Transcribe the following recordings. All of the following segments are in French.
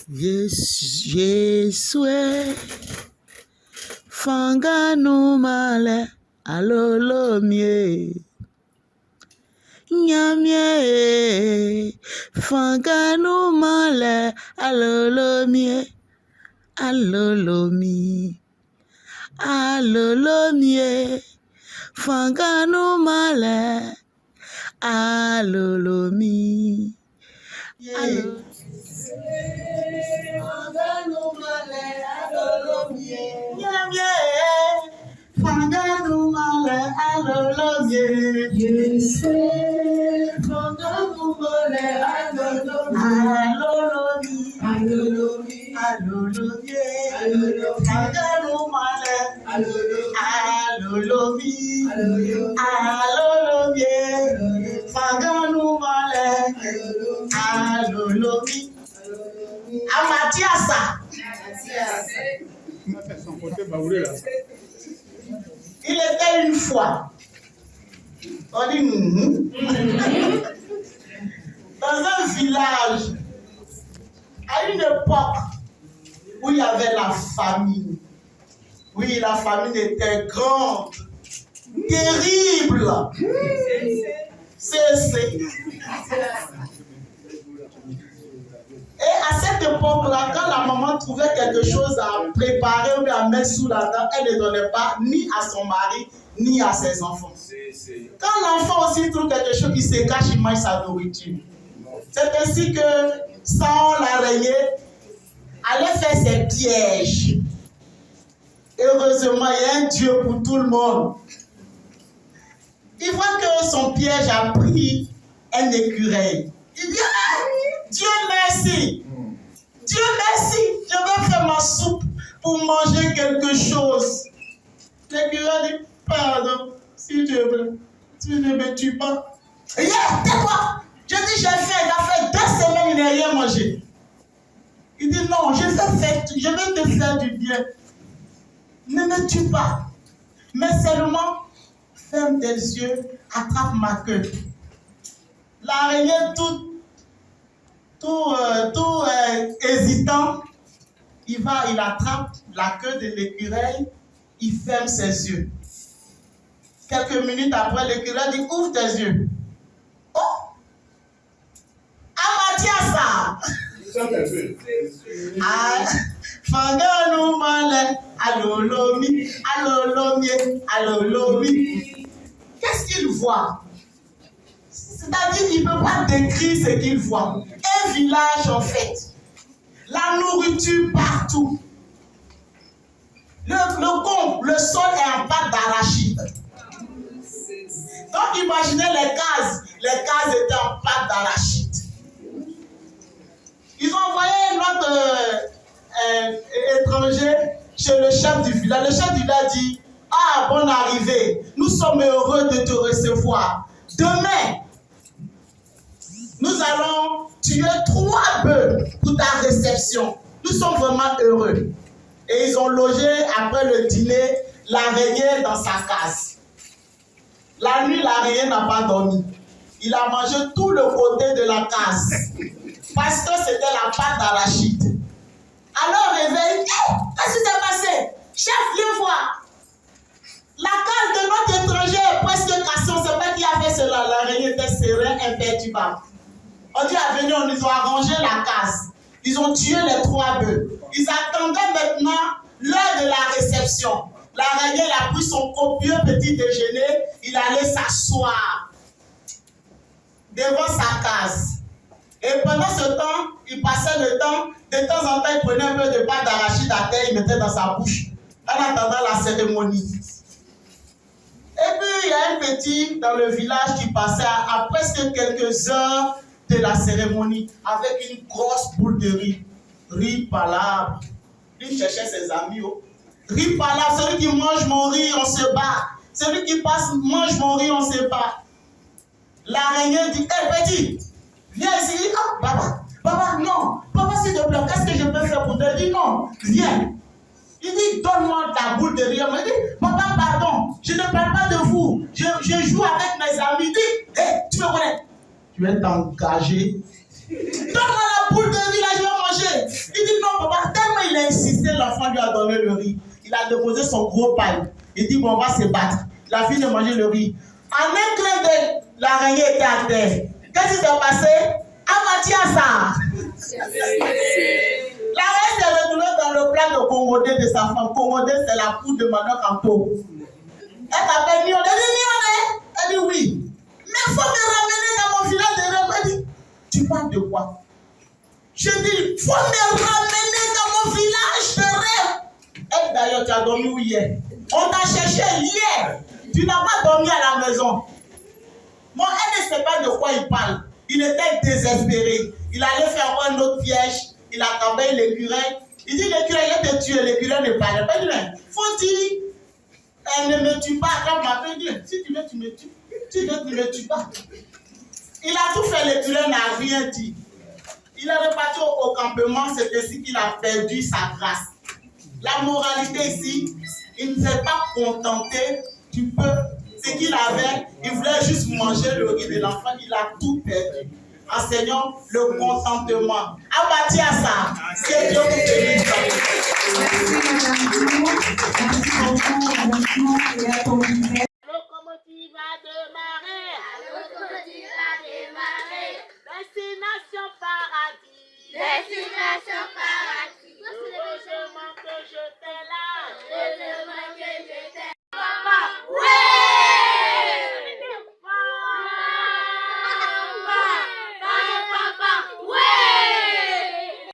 Yesue fanganu male alolomie nyamie fanganu male alolomie alolomie fanganu male alolomie Amatiasa. Il était une fois. On dit dans un village, à une époque où il y avait la famine. Oui, la famine était grande, terrible. Et à cette époque-là, quand la maman trouvait quelque chose à préparer ou à mettre sous la table, elle ne donnait pas ni à son mari, ni à ses enfants. Quand l'enfant aussi trouve quelque chose, il se cache, il mange sa nourriture. C'est ainsi que Saon, l'araignée, allait faire ses pièges. Heureusement, il y a un Dieu pour tout le monde. Il voit que son piège a pris un écureuil. Il dit, Dieu merci. Dieu merci, je vais faire ma soupe pour manger quelque chose. L'écureuil dit, pardon, si Dieu veut, tu ne me tues pas. Tais-toi. Je dis, j'ai faim, il a fait 2 semaines, il n'a rien mangé. Il dit, non, je vais te faire du bien. Ne me tue pas, mais seulement ferme tes yeux, attrape ma queue. L'araignée tout hésitant, il attrape la queue de l'écureuil, il ferme ses yeux. Quelques minutes après, l'écureuil dit, ouvre tes yeux. Oh! Amatiasa! Fanganu male, alolomi. Qu'est-ce qu'il voit? C'est-à-dire qu'il ne peut pas décrire ce qu'il voit. Un village en fait. La nourriture partout. Le sol est en pâte d'arachide. Donc imaginez les cases. Les cases étaient en pâte d'arachide. Ils ont envoyé notre étranger chez le chef du village. Le chef du village dit, ah, bonne arrivée, nous sommes heureux de te recevoir. Demain, nous allons tuer 3 bœufs pour ta réception. Nous sommes vraiment heureux. Et ils ont logé après le dîner l'araignée dans sa case. La nuit, l'araignée n'a pas dormi. Il a mangé tout le côté de la case. Parce que c'était la pâte d'arachide. Alors, réveille, qu'est-ce qui s'est passé? Chef, viens voir. La case de notre étranger est presque cassée. On ne sait pas qui a fait cela. L'araignée était serein, imperturbable. On dit à venir, on nous a arrangé la case. Ils ont tué les 3 bœufs. Ils attendaient maintenant l'heure de la réception. L'araignée a pris son copieux petit déjeuner. Il allait s'asseoir devant sa case. Et pendant ce temps, il passait le temps. De temps en temps, il prenait un peu de pâte d'arachide à terre, il mettait dans sa bouche. En attendant la cérémonie. Et puis, il y a un petit dans le village qui passait à presque quelques heures de la cérémonie avec une grosse boule de riz. Riz palabre. Il cherchait ses amis. Riz palabre, celui qui mange mon riz, on se bat. Celui qui passe, mange mon riz, on se bat. L'araignée dit, hé petit, viens ici. Ah, papa, non. Papa, s'il te plaît, qu'est-ce que je peux faire pour te dire? Non, viens. Il dit, donne-moi ta boule de riz. Il me dit, papa, pardon, je ne parle pas de vous. Je joue avec mes amis. Il dit, hé, tu me connais? Tu es engagé. Donne-moi la boule de riz, là, je vais manger. Il donné le riz. Il a déposé son gros paille. Il dit, bon, on va se battre. Il a fini de manger le riz. En un clin d'œil, l'araignée était à terre. Qu'est-ce qui s'est passé? Amatiasa. L'araignée s'est retrouvée dans le plat de Congodé de sa femme. Congodé, c'est la poudre de Manon Campo. Elle s'appelle Nione. Elle dit Nione. Elle dit oui. Mais il faut me ramener dans mon village de rêve. Elle dit, tu parles de quoi? Je dis, il faut me ramener dans mon village de rêve. Elle, d'ailleurs, tu as dormi où hier? On t'a cherché hier. Tu n'as pas dormi à la maison. Bon, elle ne sait pas de quoi il parle. Il était désespéré. Il allait faire un autre piège. Il attendait l'écureuil. Il dit, l'écureuil, il te tue. L'écureuil ne parlait pas. Il dit, faut-il, elle ne me tue pas. Quand on m'appelle, dit, si tu veux, tu me tues. Tu veux, tu ne me tues pas. Il a tout fait, l'écureuil n'a rien dit. Il est reparti au campement, c'est ainsi qu'il a perdu sa grâce. La moralité ici, il ne s'est pas contenté du peu. Ce qu'il avait, il voulait juste manger le riz de l'enfant, il a tout perdu. Enseignons le contentement. Abattez à ça. Que Dieu vous bénisse. Locomotive a démarré. Locomotive a démarré. Destination paradis. Destination paradis. Heureusement que j'étais là. Heureusement que j'étais là. Papa, ouais! Papa, ouais!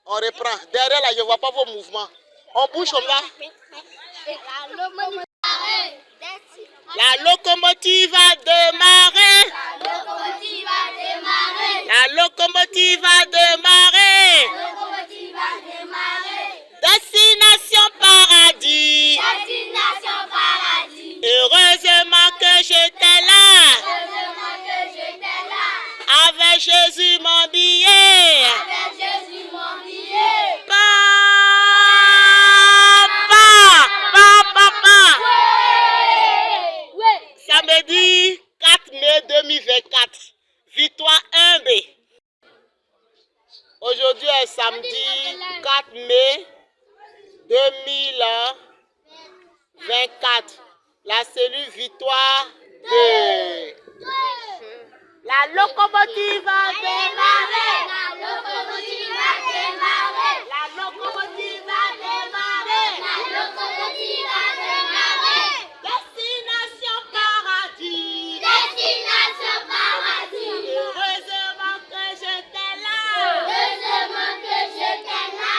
On reprend. Derrière là, je ne vois pas vos mouvements. On bouge comme là. La locomotive a démarré. La locomotive a démarré. La locomotive a démarré. La locomotive a démarré. Destination paradis. Destination paradis. Heureusement que j'étais là. Heureusement que j'étais là. Avec Jésus mon billet. Avec Jésus mon billet. Papa. Ouais! Ouais! Samedi 4 mai 2024. Victoire 1B. Aujourd'hui est samedi 4 mai 2024. La cellule Victoire 2. La locomotive a démarré. La locomotive a démarré. La locomotive a démarré. La locomotive a démarré. Destination paradis. Destination paradis. Heureusement que j'étais là. Heureusement que j'étais là.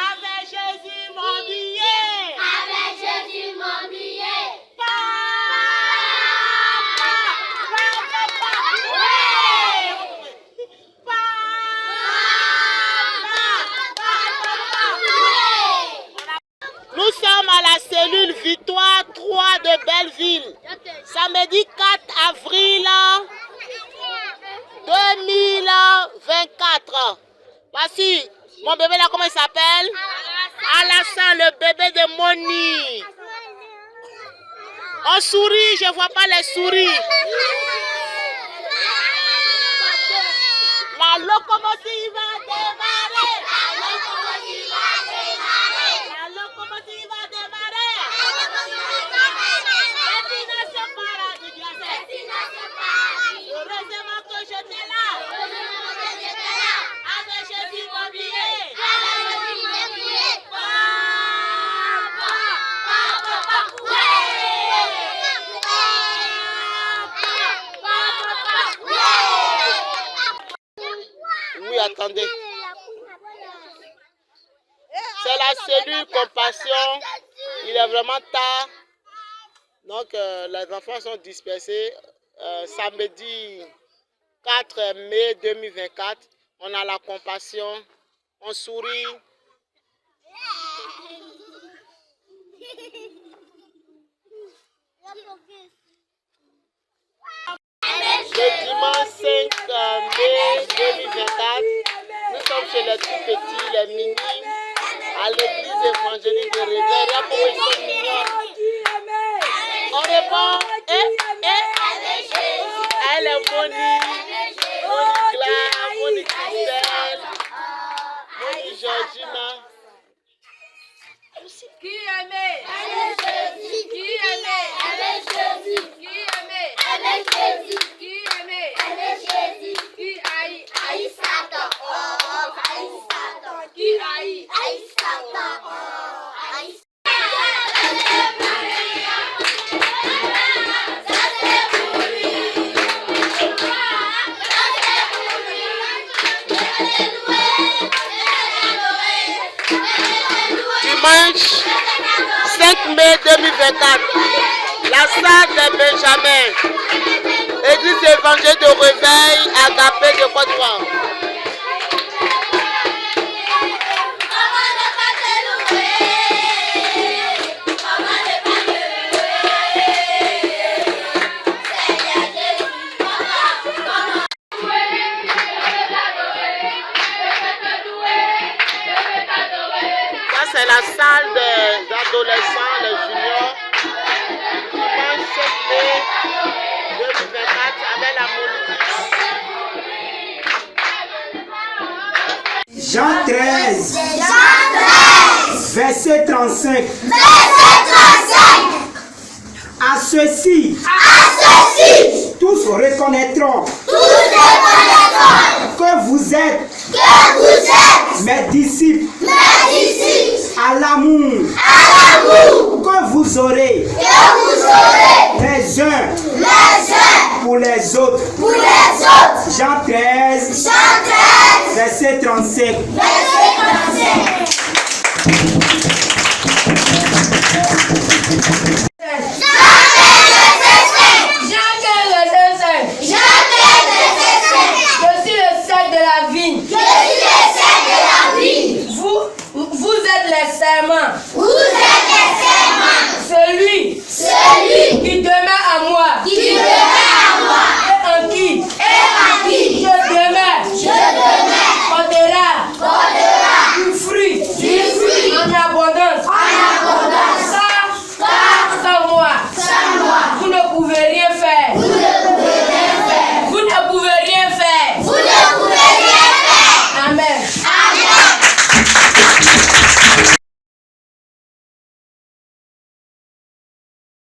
Avec Jésus mon billet. Avec Jésus mon billet. Nous sommes à la cellule Victoire 3 de Belleville. Samedi 4 avril 2024. Voici mon bébé là, comment il s'appelle? Alassane, le bébé de Moni. On sourit, je ne vois pas les souris. La locomotive a démarré. La locomotive a démarré. La locomotive a démarré. Destination paradis. Destination paradis. Heureusement que j'étais là. Heureusement que j'étais là. Avec Jésus mon billet. Avec Jésus mon billet. Oui, attendez. C'est la cellule compassion. Il est vraiment tard. Donc, les enfants sont dispersés. Samedi 4 mai 2024, on a la compassion. On sourit. Le dimanche 5 mai 2024, nous sommes chez les tout petits, les minimes, à l'église évangélique de Réveil. Regarde comment ils sont mignons. On répond, elle est Moni, Moni Gla, Moni Christelle, Moni Georgina, dimanche 5 mai 2024. La salle de Benjamin. Église évangile de Réveil, Agapé de Côte d'Ivoire. Ça, c'est la salle des adolescents, les juniors. Dimanche 7 mai 2024 avec la monitrice. Jean 13, verset 35. À ceci, tous reconnaîtront que vous êtes mes disciples à l'amour que vous aurez les uns pour les autres. Jean 13, verset 35. Je suis le sel de la vigne. Vous êtes les serments. Celui qui demeure